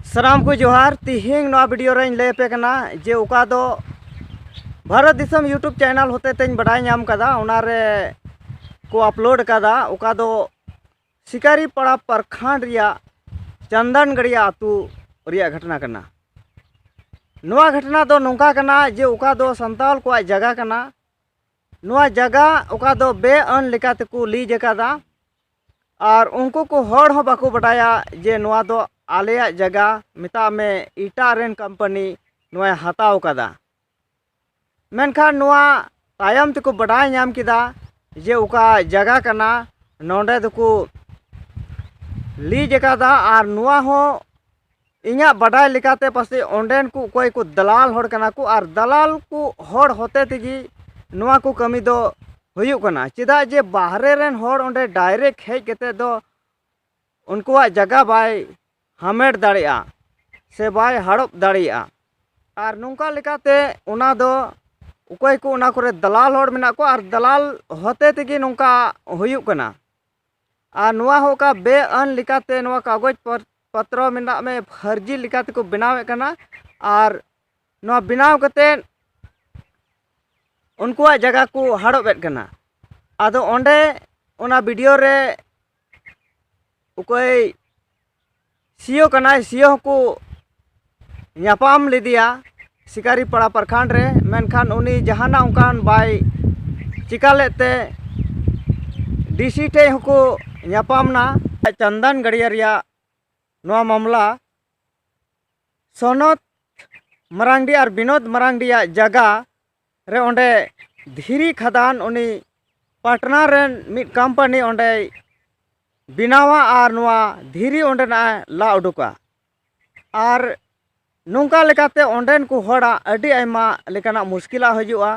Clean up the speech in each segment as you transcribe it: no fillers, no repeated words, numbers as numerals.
साराम को जोहार तिहिंग नवा वीडियो रे लैपे कना जे उका दो भारत दिसम यूट्यूब चैनल होते तेज बढ़ाई नाम कदा उनारे को अपलोड कदा उका दो शिकारी पड़ा प्रखंड रिया चंदनगढ़िया आतु रिया घटना कना। नवा घटना दो नौका कना जे उका दो संताल को जगह कना। नवा जगह उका दो बेअन लेकाते को लीज कदा और उनको को हड़ हो बाको बटाया जे नवा दो आलेया जगह मिता में इटा रेन कंपनी नवा हताव कदा। मेनखान नवा तायम तको बड़ाई नाम किदा जे उका जगह कना नोंडे दको लीज कदा और नवा हो इन्या बड़ाई लेकाते पासे ओंडेन को कोई को दलाल हड़ कना को और दलाल को हड़ होते तेगी नवा को कमी दो हुयुक कना। चेदा जे बाहरे रेन हड़ ओंडे डायरेक्ट हेज केते दो उनको जगह बाय हमेट दाड़िया से बाय हड़प दाड़िया और नौका लेकाते उना दो उकोय को उना करे दलाल हड़ मेना को और दलाल होते तेगी नौका हुयुक कना। और नवा होका बेअन लेकाते नवा कागज पत्र मेना में फर्जी लेकाते को बनावे कना और नवा बनाव कते उनको जगह को हड़पेट कना। आदो ओंडे उना वीडियो रे उकोय सीओ कना सीओ को न्यापाम लिदिया शिकारी पड़ा प्रखंड रे मेनखान उनी जहाना उनकान बाय चिका लेते डीसी टे को न्यापामना चंदनगढ़िया रिया नवा मामला सोनत मरांडी और विनोद मरांडी जगह रे ओंडे धीरी खदान उनी पटना रेन मिड कंपनी ओंडे बिनावा और नवा धीरी ओंडेना ला उडुका और नौका लेकाते ओंडेन को हड़ा अडी आयमा लेकाना मुश्किला हजुआ।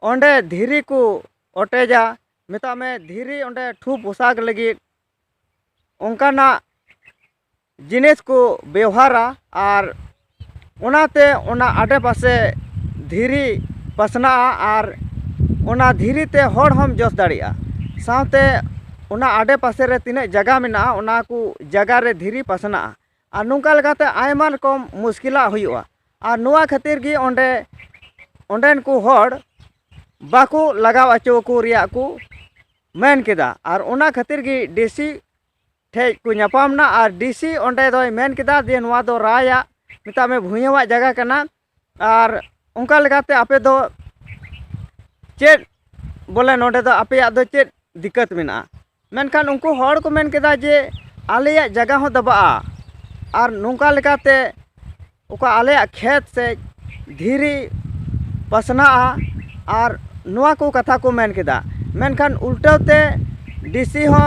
ओंडे धीरी को ओटेजा मिता में धीरी ओंडे ठू पोशाक लगी उनकाना जिनिस को व्यवहारा और उनाते उना आडे पासे धीरी पसना और उना धीरी ते हड़ हम जोस दाड़िया सावते उना आडे पासे रे तीन जगह मेना उना को जगह रे धीरी पसना और नौका लेकाते आयमा रकम मुश्किला हुआ और नवा खातिर गी ओंडे ओंडेन को हड़ बाको लगाव अचो को रिया को मेन केदा और उना खातिर गी डीसी ठेज को न्यापामना और डीसी ओंडे दोय मेन केदा जे नवा दो राया मिता में भुइयावा जगह कना और उनका लेकाते आपे दो चेद बोले नोडे दो आपे दो चेद दिक्कत मेना। मेनखान उनको हड़ को मेन केदा जे आलेया जगह हो दबा और नौका लेकाते उका आलेया खेत से धीरी पसना और नवा को कथा को मेन केदा। मेनखान उल्टाते डीसी हो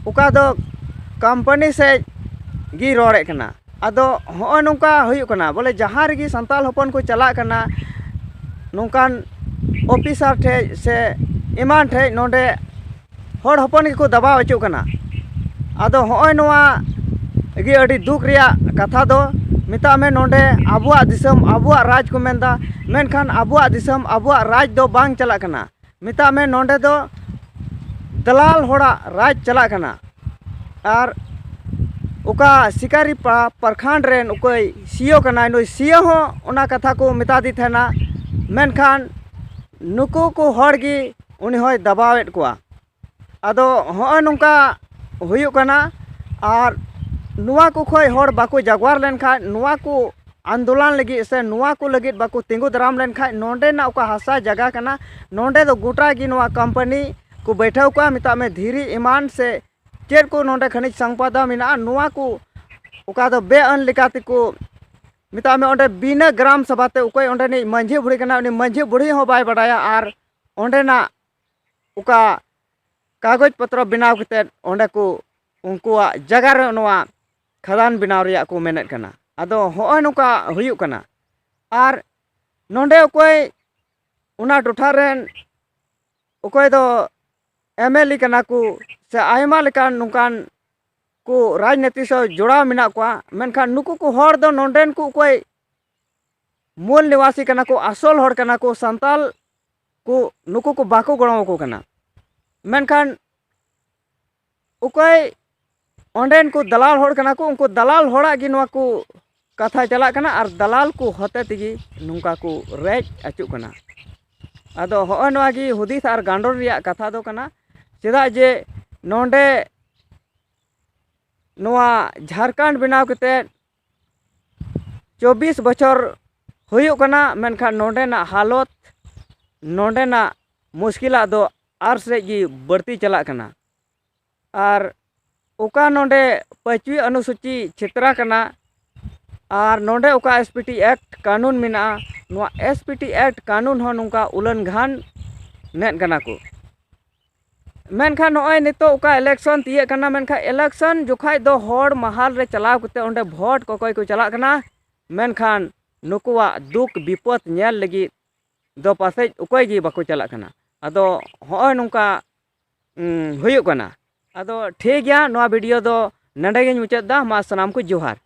उका दो कंपनी से गी रोड़े कना। आदो हो नौका हुयुक कना बोले जहाँ रेगी संताल हपन को चला कना नौकान ऑफिसर ठे से इमान ठे नोडे हड़ हपन को दबाव अचो कना। आदो हो नवा गी अड़ी दुख रिया कथा दो मिता में नोडे आबुआ दिसम आबुआ राज को मेनदा मेनखान आबुआ दिसम आबुआ राज दो बांग चला कना मिता में नोडे दो दलाल होड़ा राज चला कना। और उका शिकारी प्रखंड रेन उकोय सीओ कना नुई सीओ हो उना कथा को मिता दी थेना मेनखान नुको को हड़ गी उनी होय दबावेट कोआ। आदो हो नौका हुयुक कना और नुआ को खोय हड़ बाको जागवार लेनखा नुआ को आंदोलन लगी से नुआ को लगी बाको तिंगु दराम लेनखा नोंडे ना उका हासा जगह कना नोंडे दो गोटा गी नुआ कंपनी को बैठाव का मिता में धीरी ईमान से चेर को नोंडे खनिज संपदा मिना नुआ को उका दो बेअन लेकाते को मिता में ओंडे बिना ग्राम सभाते उकोय ओंडे नि मंझी बुढ़ी कना उनी मंझी बुढ़ी हो बाय बड़ाया और ओंडे ना उका कागज पत्र बनाव कते ओंडे को उनको जगह रे नवा खदान बनाव रिया को मेनेट कना। आदो हो नौका हुयुक कना और नोंडे उकोय उना टोठा रेन उकोय दो एमएलए कना को से आयमा लेकान नौकान को राजनीति से जोड़ाव मेना को मेनखान नुकु को हड़ दो नोंडेन को उकोय मूल निवासी कना को असल हड़ कना को संताल को नुकु को बाको गड़ो को कना। मेनखान उकोय ओंडेन को दलाल होड़ कना को उनको दलाल होड़ा गी नवा को कथा चला कना और दलाल को होते तिगी नुंका को रेज अचुक कना आदो होय नवा गी हुदिस और गांडोर रिया कथा दो कना चेदा जे नोंडे नवा झारखंड बनाव कते 24 बछर हुयुक कना मेनखान नोंडेना हालत नोंडेना मुश्किला दो आर से जी बढ़ती चला कना और उका नोंडे 5वीं अनुसूची क्षेत्रा कना और नोंडे उका एसपीटी एक्ट कानून मिना नुआ एसपीटी एक्ट कानून हो नुका उल्लंघन नेन कना को मेनखान नॉय नितो उका इलेक्शन तिये कना मेनखा इलेक्शन जुखाय दो होड़ महाल रे चलाव कते ओंडे भोट कोकोय को चला कना मेनखान नुकुआ दुख विपद नेल लगी दो पासे उकोय गी बाको चला कना आदो होय नुका हुयुक कना आदो ठीक गया नोआ वीडियो दो नंडे गे मुचाद दा मा सनाम को जोहार।